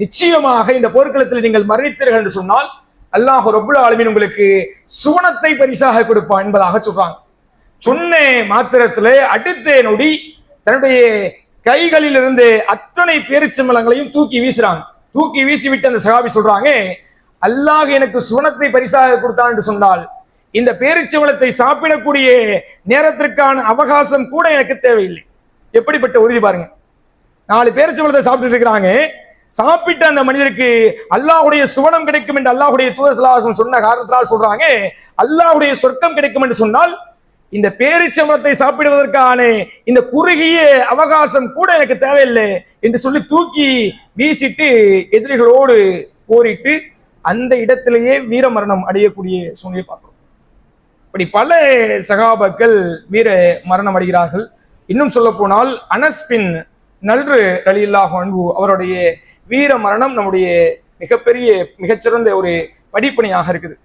A: நிச்சயமாக இந்த போர்க்களத்தில் நீங்கள் மரணித்தீர்கள் என்று சொன்னால் அல்லாஹ் ரப்புல் ஆலமீன் உங்களுக்கு சுவனத்தை பரிசாக கொடுப்பான் என்பதாக சொல்றாங்க. சொன்ன மாத்திரத்திலே அடுத்த நொடி தன்னுடைய கைகளில் இருந்து அத்தனை பேரிச்சம்பழங்களையும் தூக்கி வீசுறாங்க. தூக்கி வீசிவிட்டு அந்த சஹாபி சொல்றாங்க, அல்லாஹ் எனக்கு சுவனத்தை பரிசாக கொடுத்தான் என்று சொன்னால் இந்த பேரிச்சம்பழத்தை சாப்பிடக்கூடிய நேரத்திற்கான அவகாசம் கூட எனக்கு தேவையில்லை. எப்படிப்பட்ட உறுதி பாருங்க. 4 பேரிச்சம்பழத்தை சாப்பிட்டு இருக்கிறாங்க. சாப்பிட்ட அந்த மனிதருக்கு அல்லாஹ்வுடைய சுவனம் கிடைக்கும் என்று அல்லாஹ்வுடைய தூதர் ஸல்லல்லாஹு அலைஹி வஸல்லம் சொன்ன காரணத்தால் சொல்றாங்க, அல்லாஹ்வுடைய சொர்க்கம் கிடைக்கும் என்று சொன்னால் இந்த பேரிச்சம்பழத்தை சாப்பிடுவதற்கான இந்த குறுகிய அவகாசம் கூட எனக்கு தேவையில்லை என்று சொல்லி தூக்கி வீசிட்டு எதிரிகளோடு போரிட்டு அந்த இடத்திலேயே வீர மரணம் அடையக்கூடிய சூழ்நிலை பார்க்கிறோம். இப்படி பல சகாபாக்கள் வீர மரணம் அடைகிறார்கள். இன்னும் சொல்ல போனால் அனஸ் பின் நல்ரு ரலியல்லாஹு அன்ஹு அவருடைய வீர மரணம் நம்முடைய மிகச்சிறந்த ஒரு படிப்பனையாக இருக்குது.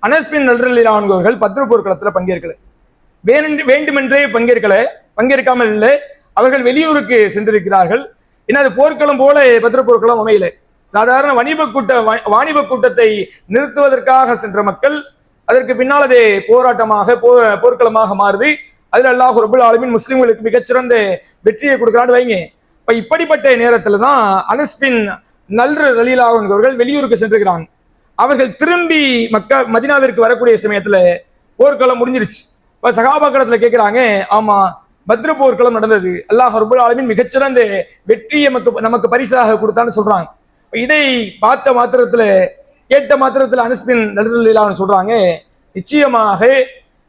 A: அனஸ் பின் நல்ரு ரலியல்லாஹு அன்ஹு அவர்கள் பத்ர் போர்க்களத்தில் பங்கேற்கல, வேண்டுமென்றே பங்கேற்காமல் இல்லை, அவர்கள் வெளியூருக்கு சென்றிருக்கிறார்கள். ஏன்னா அது போர்க்களம் போல பத்ர் போர்க்களம் அமையல. சாதாரண வாணிப கூட்டத்தை நிறுத்துவதற்காக சென்ற மக்கள் அதற்கு பின்னால் அது போராட்டமாக போர்க்களமாக மாறுது. அதுல அல்லாஹ் ரப்புல் ஆலமீன் முஸ்லிம்களுக்கு மிகச்சிறந்த வெற்றியை கொடுக்கிறான்னு வைங்க. இப்ப இப்படிப்பட்ட நேரத்துல தான் அனஸ் பின் நல்ரு ரலியல்லாஹு அன்ஹு அவர்கள் வெளியூருக்கு சென்றிருக்கிறாங்க. அவர்கள் திரும்பி மதீனாவிற்கு வரக்கூடிய சமயத்துல போர்க்களம் முடிஞ்சிருச்சு. இப்ப சகாபாக்களத்துல கேட்கிறாங்க, ஆமா பத்ரு போர்க்களம் நடந்தது, அல்லாஹ் ரப்புல் ஆலமீன் மிகச்சிறந்த வெற்றியை நமக்கு பரிசாக கொடுத்தான்னு சொல்றாங்க. இதை கேட்ட மாத்திரத்துல அனஸ் பின் நல்ரு ரலியல்லாஹு அன்ஹு சொல்றாங்க, நிச்சயமாக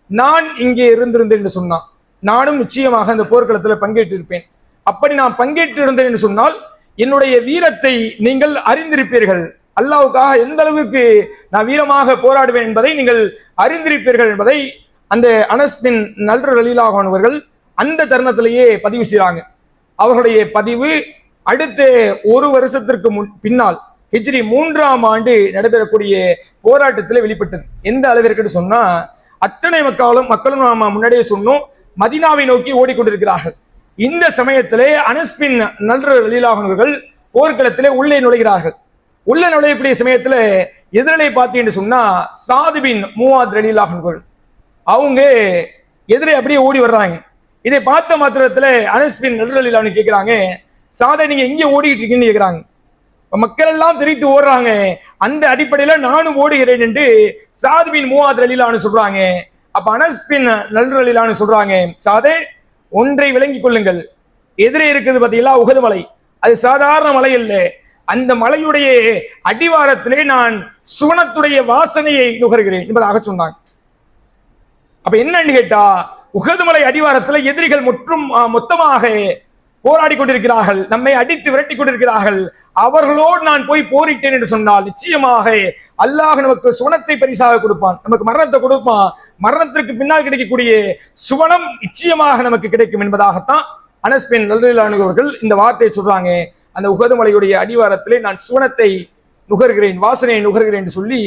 A: நான் இங்கே இருந்திருந்தேன் என்று சொன்னான், நானும் நிச்சயமாக அந்த போர்க்களத்துல பங்கேற்று இருப்பேன். அப்படி நான் பங்கேற்று இருந்தேன் என்று சொன்னால் என்னுடைய வீரத்தை நீங்கள் அறிந்திருப்பீர்கள், அல்லாஹ்வுக்காக எந்த அளவுக்கு நான் வீரமாக போராடுவேன் என்பதை நீங்கள் அறிந்திருப்பீர்கள் என்பதை அந்த அனஸ் பின் நல்ரு ரலியல்லாஹு அன்ஹு அவர்கள் அந்த தருணத்திலேயே பதிவு செய்றாங்க. அவர்களுடைய பதிவு அடுத்த 1 வருஷத்திற்கு பின்னால் ஹிஜ்ரி 3ஆம் ஆண்டு நடைபெறக்கூடிய போராட்டத்தில் வெளிப்பட்டது. எந்த அளவிற்கு சொன்னா அத்தனை மக்களும் நாம முன்னாடியே சொன்னோம், மதீனாவை நோக்கி ஓடிக்கொண்டிருக்கிறார்கள். இந்த சமயத்திலே அனஸ் பின் நல்ரு ரலியல்லாஹு அன்ஹு அவர்கள் போர்க்களத்திலே உள்ளே நுழைகிறார்கள். உள்ளே நுழையக்கூடிய சமயத்துல எதிரலை பார்த்தீங்கன்னு சொன்னா சாத் பின் முஆத் ரலியல்லாஹு அன்ஹு அவங்க எதிரே அப்படியே ஓடி வர்றாங்க. இதை பார்த்த மாத்திரத்துல அனஸ் பின் நல்ரு ரலியல்லாஹு அன்ஹு கேட்கிறாங்க, சாதை நீங்க எங்கே ஓடிட்டு இருக்கீங்கன்னு கேட்கிறாங்க. மக்கள் எல்லாம் தெரிவித்து ஓடுறாங்க. அந்த அடிப்படையில நானும் ஓடுகிறேன் என்று சாத் பின் முஆத் ரலியல்லாஹு அன்ஹு சொல்றாங்க. அப்ப அனஸ் பின் நல்ரு ரலியல்லாஹு அன்ஹு சொல்றாங்க, சாதே ஒன்றை விளங்கிக் கொள்ளுங்கள், எதிரே இருக்குது பாத்தீங்களா உஹது மலை, அது சாதாரண மலை அல்ல, அந்த மலையுடைய அடிவாரத்திலே நான் சுவனத்துடைய வாசனையை நுகர்கிறேன் என்பதாக சொன்னாங்க. அப்ப என்னன்னு கேட்டா உஹது மலை அடிவாரத்துல எதிரிகள் மொத்தமாக போராடி கொண்டிருக்கிறார்கள், நம்மை அடித்து விரட்டி கொண்டிருக்கிறார்கள், அவர்களோடு நான் போய் போரிட்டேன் என்று சொன்னால் நிச்சயமாக அல்லாஹ் நமக்கு சுவனத்தை பரிசாக கொடுப்பான், நமக்கு மரணத்தை கொடுப்பான், மரணத்திற்கு பின்னால் கிடைக்கக்கூடிய சுவனம் நிச்சயமாக நமக்கு கிடைக்கும் என்பதாகத்தான் அனஸ் பின் நல்ரு ரலியல்லாஹு அன்ஹு அவர்கள் இந்த வார்த்தையை சொல்றாங்க. அந்த உஹது மலையுடைய அடிவாரத்திலே நான் சுவனத்தை நுகர்கிறேன், வாசனையை நுகர்கிறேன் என்று சொல்லி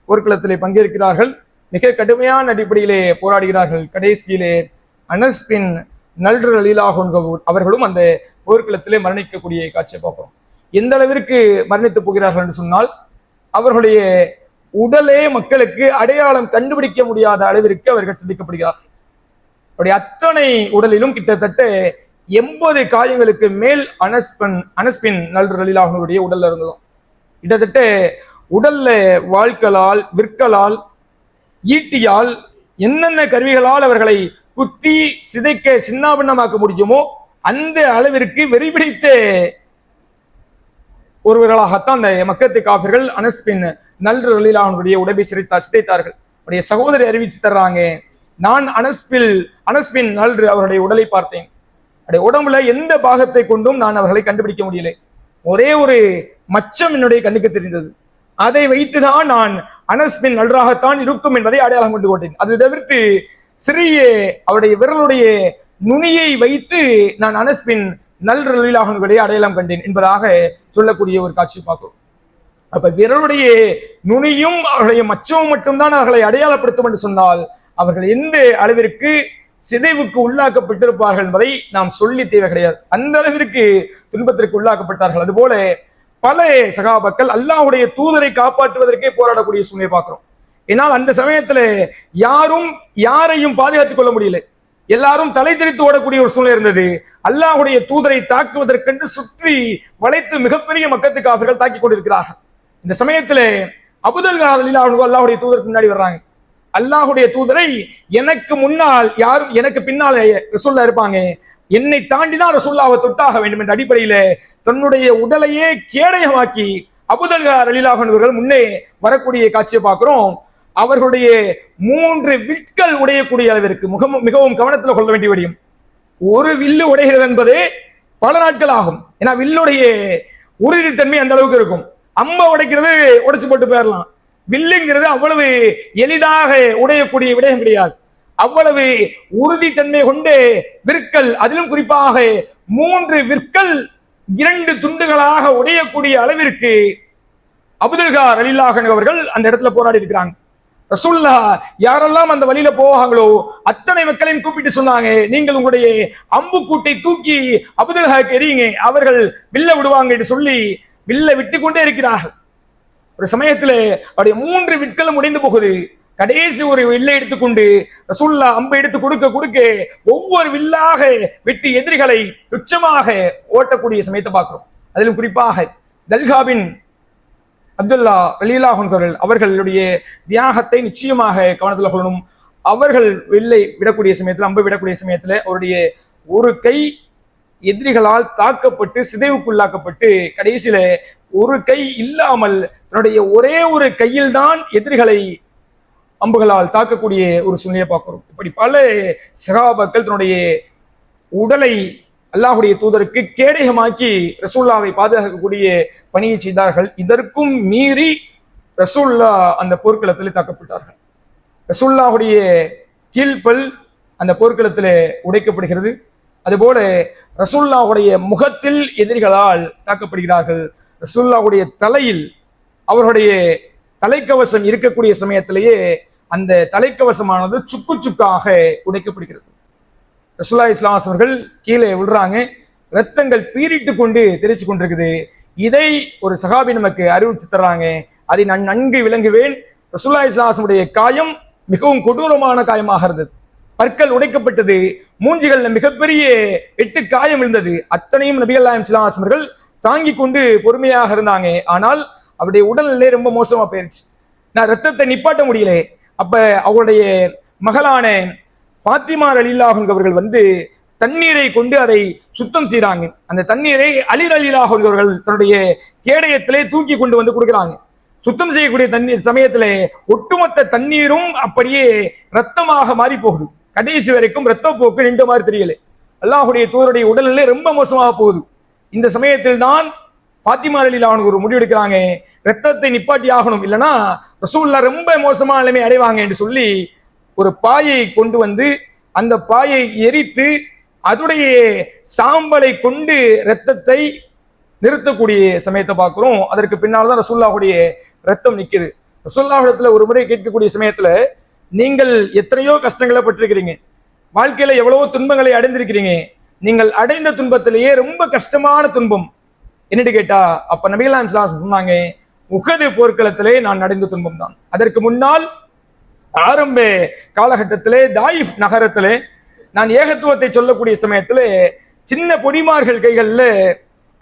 A: போர்க்களத்திலே பங்கேற்கிறார்கள். மிக கடுமையான அடிப்படையிலே போராடுகிறார்கள். கடைசியிலே அனஸ் பின் நல்ரு ரலியல்லாஹு அன்ஹு அவர்களும் அந்த போர்க்களத்திலே மரணிக்கக்கூடிய காட்சியை பார்க்கிறோம். எந்த அளவிற்கு மரணித்து போகிறார்கள் என்று சொன்னால் அவர்களுடைய உடலே மக்களுக்கு அடையாளம் கண்டுபிடிக்க முடியாத அளவிற்கு அவர்கள் சிந்திக்கப்படுகிறார்கள். அவருடைய அத்தனை உடலிலும் கிட்டத்தட்ட 80 காயங்களுக்கு மேல் அனஸ் பின் நல்ரு ரலியல்லாஹு அன்ஹுடைய உடல்ல இருந்ததும். கிட்டத்தட்ட உடல்ல வாள்களால், விற்களால், ஈட்டியால், என்னென்ன கருவிகளால் அவர்களை குத்தி சிதைக்க சின்னாபின்னமாக்க முடியுமோ அந்த அளவிற்கு வெறிபிடித்த ஒருவர்களாகத்தான் அந்த மக்கத்து காஃபிர்கள் அனஸ் பின் நல்ரு ரலியல்லாஹு அன்ஹுடைய உடம்பை சிதைத்தார்கள். அவருடைய சகோதரி அறிவிச்சு தர்றாங்க, நான் அனஸ் பின் நல்ரு அவருடைய உடலை பார்த்தேன், அவருடைய உடம்புல எந்த பாகத்தை கொண்டும் நான் அவர்களை கண்டுபிடிக்க முடியலை, ஒரே ஒரு மச்சம் என்னுடைய கண்ணுக்கு தெரிந்தது, அதை வைத்துதான் நான் அனஸ் பின் நல்ராகத்தான் இருக்கும் என்பதை அடையாளம் கொண்டு கொண்டேன். அது தவிர்த்து சிறிய அவருடைய விரலுடைய நுனியை வைத்து நான் அனஸ் பின் நல்ரு ரலியல்லாஹு அன்ஹுடைய அடையாளம் கண்டேன் என்பதாக சொல்லக்கூடிய ஒரு காட்சி பார்க்கிறோம். அப்ப விரலுடைய நுனியும் அவருடைய மச்சமும் மட்டும்தான் அவர்களை அடையாளப்படுத்தும் என்று சொன்னால் அவர்கள் எந்த அளவிற்கு சிதைவுக்கு உள்ளாக்கப்பட்டிருப்பார்கள் என்பதை நாம் சொல்லி தேவை கிடையாது. அந்த அளவிற்கு துன்பத்திற்கு உள்ளாக்கப்பட்டார்கள். அதுபோல பல சகாபாக்கள் அல்லாஹ்வுடைய தூதரை காப்பாற்றுவதற்கே போராடக்கூடிய சூழ்நிலை பார்க்கிறோம். ஏன்னால் அந்த சமயத்துல யாரும் யாரையும் பாதுகாத்துக் கொள்ள முடியல. எல்லாரும் தலை தெரித்து ஓடக்கூடிய ஒரு சூழ்நிலை இருந்தது. அல்லாஹ்வுடைய தூதரை தாக்குவதற்கென்று சுற்றி வளைத்து மிகப்பெரிய மக்கத்து காஃபிர்கள் தாக்கி கொண்டிருக்கிறார்கள். இந்த சமயத்துல அபூதல் அல்லாஹ்வுடைய தூதருக்கு முன்னாடி வர்றாங்க. அல்லாஹ்வுடைய தூதரை எனக்கு முன்னால் யாரும் எனக்கு பின்னால் ரசூலுல்லாஹ் இருப்பாங்க, என்னை தாண்டிதான் ரசூலுல்லாஹ்வை தொட்டாக வேண்டும் என்ற அடிப்படையில தன்னுடைய உடலையே கேடயமாக்கி அபூதல் ரலியல்லாஹு அன்ஹு முன்னே வரக்கூடிய காட்சியை பார்க்கிறோம். அவர்களுடைய 3 விற்கள் உடையக்கூடிய அளவிற்கு மிகவும் கவனத்தில் கொள்ள வேண்டிய விடயம். ஒரு வில்லு உடைகிறது என்பதே பல நாட்கள் ஆகும். ஏன்னா வில்லுடைய உறுதித்தன்மை அந்த அளவுக்கு இருக்கும். அம்பை உடைக்கிறது உடைச்சு போட்டு போயிடலாம். வில்லுங்கிறது அவ்வளவு எளிதாக உடையக்கூடிய விடயம் கிடையாது. அவ்வளவு உறுதித்தன்மை கொண்டு விற்கள், அதிலும் குறிப்பாக 3 விற்கள் 2 துண்டுகளாக உடையக்கூடிய அளவிற்கு அபூதல் ரலியல்லாஹு அன்ஹு அவர்கள் அந்த இடத்துல போராடி இருக்கிறாங்க. ரசூலுல்லாஹ் யாரெல்லாம் அந்த வழியில போவாங்களோ அத்தனை மக்களையும் கூப்பிட்டு சொன்னாங்க, நீங்கள் உங்களுடைய அம்பு கூட்டை தூக்கி அபூதல்ஹாக்கு எறியுங்க, அவர்கள் வில்ல விடுவாங்க என்று சொல்லி வில்ல விட்டு கொண்டே இருக்கிறார்கள். ஒரு சமயத்துல அவருடைய 3 விற்களும் உடைந்து போகுது. கடைசி ஒரு வில்லை எடுத்துக்கொண்டு ரசூலுல்லாஹ் அம்பை எடுத்து கொடுக்க ஒவ்வொரு வில்லாக வெட்டி எதிரிகளை துச்சமாக ஓட்டக்கூடிய சமயத்தை பார்க்கிறோம். அதிலும் குறிப்பாக தல்ஹாபின் அப்துல்லா ரலியல்லாஹு அன்ஹு அவர்களுடைய தியாகத்தை நிச்சயமாக கவனத்தில் கொள்ளணும். அவர்கள் வில்லை விடக்கூடிய சமயத்தில், அம்பை விடக்கூடிய சமயத்தில் அவருடைய ஒரு கை எதிரிகளால் தாக்கப்பட்டு சிதைவுக்குள்ளாக்கப்பட்டு கடைசியில ஒரு கை இல்லாமல் தன்னுடைய ஒரே ஒரு கையில் தான் எதிரிகளை அம்புகளால் தாக்கக்கூடிய ஒரு சூழ்நிலையை பார்க்கிறோம். இப்படி பல சஹாபாக்கள் தன்னுடைய உடலை அல்லாஹ்வுடைய தூதருக்கு கேடயமாக்கி ரசூலுல்லாவை பாதுகாக்கக்கூடிய பணியை செய்தார்கள். இதற்கும் மீறி ரசூலுல்லாஹ் அந்த போர்க்களத்தில் தாக்கப்பட்டார்கள். ரசூலுல்லாஹுடைய கீழ்ப்பல் அந்த போர்க்களத்தில் உடைக்கப்படுகிறது. அதுபோல ரசூலுல்லாஹுடைய முகத்தில் எதிரிகளால் தாக்கப்படுகிறார்கள். ரசூலுல்லாஹுடைய தலையில் அவர்களுடைய தலைக்கவசம் இருக்கக்கூடிய சமயத்திலேயே அந்த தலைக்கவசமானது சுக்கு சுக்காக உடைக்கப்படுகிறது. ரசூலுல்லாஹி ஸல்லல்லாஹு அலைஹி அவர்கள் கீழே விழுறாங்க. ரத்தங்கள் பீறிட்டு கொண்டு தெரிச்சு கொண்டிருக்குது. இதை ஒரு சஹாபி நமக்கு அறிவிச்சு தர்றாங்க. அதை நான் நன்கு விளங்குவேன். ரசூலுல்லாஹி ஸல்லல்லாஹு அலைஹி வஸல்லம் காயம் மிகவும் கொடூரமான காயமாக இருந்தது. பற்கள் உடைக்கப்பட்டது. மூஞ்சிகள்ல மிகப்பெரிய 8 காயம் இருந்தது. அத்தனையும் நபிகள் நாயகம் ஸல்லல்லாஹு அலைஹி வஸல்லம் தாங்கி கொண்டு பொறுமையாக இருந்தாங்க. ஆனால் அவருடைய உடல்நிலை ரொம்ப மோசமா போயிருச்சு. நான் ரத்தத்தை நிப்பாட்ட முடியல. அப்ப அவருடைய மகளான ஃபாத்திமா ரலியல்லாஹு அன்ஹா அவர்கள் வந்து தண்ணீரை கொண்டு அதை சுத்தம் செய்றாங்க. அந்த தண்ணீரை அலி ரலியல்லாஹு அன்ஹு அவர்கள் தன்னுடைய கேடயத்திலே தூக்கி கொண்டு வந்து கொடுக்குறாங்க. சுத்தம் செய்யக்கூடிய தண்ணீர் சமயத்திலே ஒட்டுமொத்த தண்ணீரும் அப்படியே ரத்தமாக மாறி போகுது. கடைசி வரைக்கும் ரத்தப்போக்கு நின்ற மாதிரி தெரியல. அல்லாஹ்வுடைய தூதருடைய உடல்நிலை ரொம்ப மோசமாக போகுது. இந்த சமயத்தில் தான் ஃபாத்திமா ரலியல்லாஹு அன்ஹா ஒரு முடிவெடுக்கிறாங்க, ரத்தத்தை நிப்பாட்டி ஆகணும், இல்லைன்னா ரசூலுல்லாஹ் ரொம்ப மோசமான நிலைமை அடைவாங்க என்று சொல்லி ஒரு பாயை கொண்டு வந்து அந்த பாயை எரித்து அதுடைய சாம்பலை கொண்டு ரத்தத்தை நிறுத்தக்கூடிய சமயத்தை பார்க்கிறோம். அதற்கு பின்னால் தான் ரசூலுல்லாஹுடைய ரத்தம் நிற்குது. ரசூலுல்லாஹிடத்துல ஒரு முறை கேட்கக்கூடிய சமயத்துல, நீங்கள் எத்தனையோ கஷ்டங்களை பட்டிருக்கிறீங்க, வாழ்க்கையில எவ்வளவோ துன்பங்களை அடைந்திருக்கிறீங்க, நீங்கள் அடைந்த துன்பத்திலேயே ரொம்ப கஷ்டமான துன்பம் என்னட்டு கேட்டா, அப்ப நபிகள் நாயகம் ஸல்லல்லாஹு அலைஹி வஸல்லம் சொன்னாங்க, உஹது போர்க்களத்திலே நான் அடைந்த துன்பம் தான். அதற்கு முன்னால் ஆரம்ப காலகட்டத்திலே தாயிஃப் நகரத்திலே நான் ஏகத்துவத்தை சொல்லக்கூடிய சமயத்திலே சின்ன பொடிமார்கள் கைகள்ல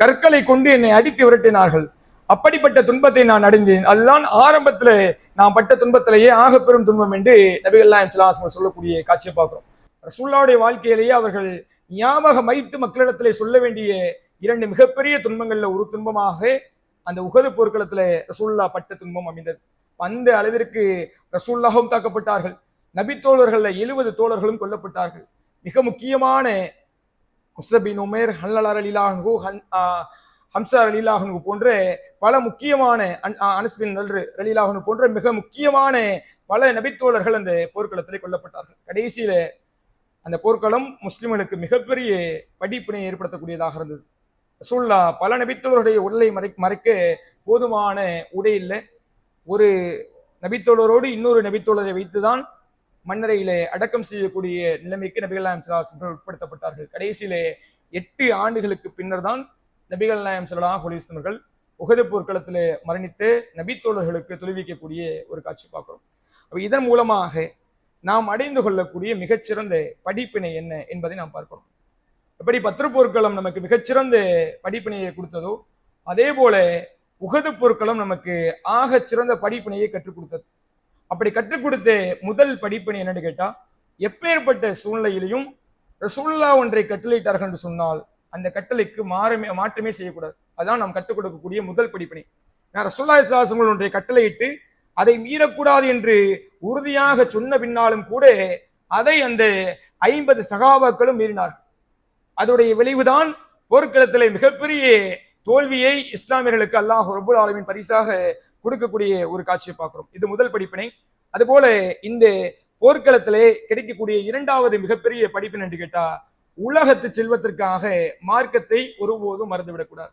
A: கற்களை கொண்டு என்னை அடித்து விரட்டினார்கள். அப்படிப்பட்ட துன்பத்தை நான் அடைந்தேன். அதுதான் ஆரம்பத்துல நான் பட்ட துன்பத்திலேயே ஆக பெரும் துன்பம் என்று நபிகள் நாயகம் ஸல்லல்லாஹு அலைஹி வஸல்லம் சொல்லக்கூடிய காட்சியை பார்க்கிறோம். ரசூலுல்லாஹுடைய வாழ்க்கையிலேயே அவர்கள் ஞாபகம் வைத்து மக்களிடத்திலே சொல்ல வேண்டிய 2 மிகப்பெரிய துன்பங்கள்ல ஒரு துன்பமாக அந்த உஹது போர்க்களத்துல ரசூலுல்லாஹ் பட்ட துன்பம் அமைந்தது. அந்த அளவிற்கு ரசூலுல்லாஹும் தாக்கப்பட்டார்கள். நபி தோழர்கள்ல 70 தோழர்களும் கொல்லப்பட்டார்கள். மிக முக்கியமான முஸ்அப் பின் உமைர், ஹல்லல் ரலியல்லாஹு அன்ஹு, ஹம்சா ரலியல்லாஹு அன்ஹு போன்ற பல முக்கியமான அனஸ் பின் நல்ர் ரலியல்லாஹு அன்ஹு போன்ற மிக முக்கியமான பல நபித்தோழர்கள் அந்த போர்க்களத்திலே கொல்லப்பட்டார்கள். கடைசியில அந்த போர்க்களம் முஸ்லிம்களுக்கு மிகப்பெரிய படிப்பினை ஏற்படுத்தக்கூடியதாக இருந்தது. ரசூலுல்லாஹ் பல நபித்தோழருடைய உடலை மறைக்க போதுமான உடை இல்லை. ஒரு நபித்தோழரோடு இன்னொரு நபித்தோழரை வைத்துதான் மண்ணறையிலே அடக்கம் செய்யக்கூடிய நிலைமைக்கு நபிகள் நாயகம் ஸல்லல்லாஹு அலைஹி வஸல்லம் உட்படுத்தப்பட்டார்கள். கடைசியிலே 8 ஆண்டுகளுக்கு பின்னர் தான் நபிகள் நாயகம் ஸல்லல்லாஹு அலைஹி வஸல்லம் அவர்கள் உஹது போர்க்களத்திலே மரணித்து நபித்தோழர்களுக்கு தொழுவிக்கக்கூடிய ஒரு காட்சி பார்க்கிறோம். அப்ப இதன் மூலமாக நாம் அடைந்து கொள்ளக்கூடிய மிகச்சிறந்த படிப்பினை என்ன என்பதை நாம் பார்க்கிறோம். எப்படி பத்ரு போர்க்களம் நமக்கு மிகச்சிறந்த படிப்பினையை கொடுத்ததோ அதே போல உஹது போர்க்களம் நமக்கு ஆக சிறந்த படிப்பினையை கற்றுக் கொடுத்தது. அப்படி கற்றுக் கொடுத்த முதல் படிப்பினை என்னன்னு கேட்டா, எப்பேற்பட்ட சூழ்நிலையிலையும் ரசூலுல்லாஹ் ஒன்றை கட்டளையிட்டார்கள் என்று சொன்னால் அந்த கட்டளைக்கு மாற்றமே செய்யக்கூடாது. அதான் நாம் கற்றுக் கொடுக்கக்கூடிய முதல் படிப்பினை. ரசூலுல்லாஹி ஸல்லல்லாஹு அலைஹி வஸல்லம் ஒன்றை கட்டளையிட்டு அதை மீறக்கூடாது என்று உறுதியாக சொன்ன பின்னாலும் கூட அதை அந்த 50 சகாபாக்களும் மீறினார்கள். அதோடைய விளைவுதான் போர்க்களத்திலே மிகப்பெரிய தோல்வியை இஸ்லாமியர்களுக்கு அல்லாஹ் ரப்பல் ஆலமீன் பரிசாக கொடுக்கக்கூடிய ஒரு காட்சியை பார்க்கிறோம். இது முதல் படிப்பினை. அதுபோல இந்த போர்க்களத்திலே கிடைக்கக்கூடிய இரண்டாவது மிகப்பெரிய படிப்பினை என்று கேட்டா, உலகத்து செல்வத்திற்காக மார்க்கத்தை ஒருபோதும் மறந்துவிடக்கூடாது.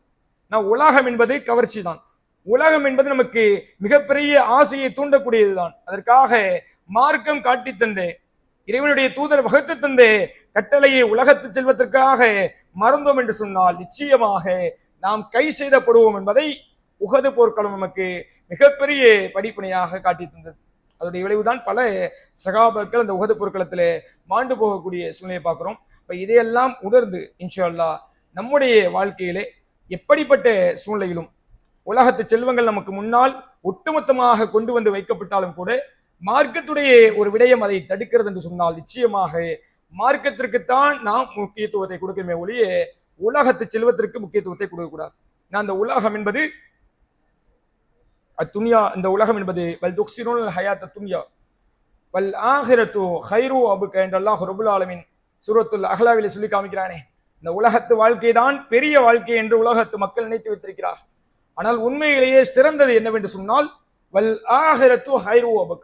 A: உலகம் என்பது கவர்ச்சி தான். உலகம் என்பது நமக்கு மிகப்பெரிய ஆசையை தூண்டக்கூடியதுதான். அதற்காக மார்க்கம் காட்டி தந்தே இறைவனுடைய தூதர் வகுத்து தந்தே கட்டளையை உலகத்து செல்வதற்காக மறந்தோம் என்று சொன்னால் நிச்சயமாக நாம் கை செய்தப்படுவோம் என்பதை உஹது போர்க்களம் நமக்கு மிகப்பெரிய படிப்பினையாக காட்டி தந்தது. அதோடைய விளைவுதான் பல சகாபாக்கள் அந்த உஹது போர்க்களத்திலே மாண்டு போகக்கூடிய சூழ்நிலையை பார்க்கிறோம். இப்ப இதையெல்லாம் உணர்ந்து இன்ஷா அல்லாஹ் நம்முடைய வாழ்க்கையிலே எப்படிப்பட்ட சூழ்நிலையிலும் உலகத்து செல்வங்கள் நமக்கு முன்னால் ஒட்டுமொத்தமாக கொண்டு வந்து வைக்கப்பட்டாலும் கூட மார்க்கத்துடைய ஒரு விடயம் அதை தடுக்கிறது என்று சொன்னால் நிச்சயமாக மார்க்கத்திற்குத்தான் நாம் முக்கியத்துவத்தை கொடுக்கணுமே ஒழிய உலகத்து செல்வத்திற்கு முக்கியத்துவத்தை கொடுக்கக்கூடாது. அந்த உலகம் என்பது அத்துன்யா, இந்த உலகம் என்பது வல் துக்ஸிரூனல் ஹயாத்த துன்யா வல் ஆகிரத்து ஹைரு அபுக என்று அல்லாஹ் ரப்பல் ஆலமீன் சூரத்துல் அஹ்லாவிலே சொல்லி காமிக்கிறானே, இந்த உலகத்து வாழ்க்கை தான் பெரிய வாழ்க்கை என்று உலகத்து மக்கள் நினைத்து வைத்திருக்கிறார். ஆனால் உண்மையிலேயே சிறந்தது என்னவென்று சொன்னால் வல் ஆகிரத்து ஹைரு அபுக,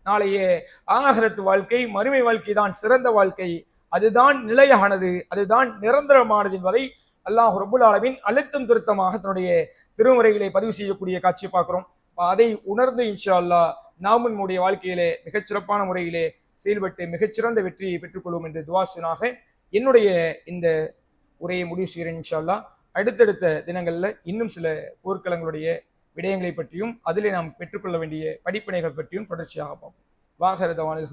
A: நாளைய ஆகிரத்து வாழ்க்கை மறுமை வாழ்க்கை தான் சிறந்த வாழ்க்கை, அதுதான் நிலையானது, அதுதான் நிரந்தரமானது என்பதை அல்லாஹ் ரப்பல் ஆலமீன் அழுத்தம் திருத்தமாக தன்னுடைய திருமுறைகளை பதிவு செய்யக்கூடிய காட்சியை பார்க்கிறோம். அதை உணர்ந்து இன்ஷா அல்லாஹ் நாம் நம்முடைய வாழ்க்கையிலே மிகச்சிறப்பான முறையிலே செயல்பட்டு மிகச்சிறந்த வெற்றியை பெற்றுக்கொள்வோம் என்று துவாசனாக என்னுடைய இந்த உரையை முடிவு செய்கிறேன். இன்ஷா அல்லாஹ் அடுத்தடுத்த தினங்கள்ல இன்னும் சில போர்க்களங்களுடைய விடயங்களை பற்றியும் அதிலே நாம் பெற்றுக்கொள்ள வேண்டிய படிப்பினைகள் பற்றியும் தொடர்ச்சியாக பார்ப்போம். வாகரதவான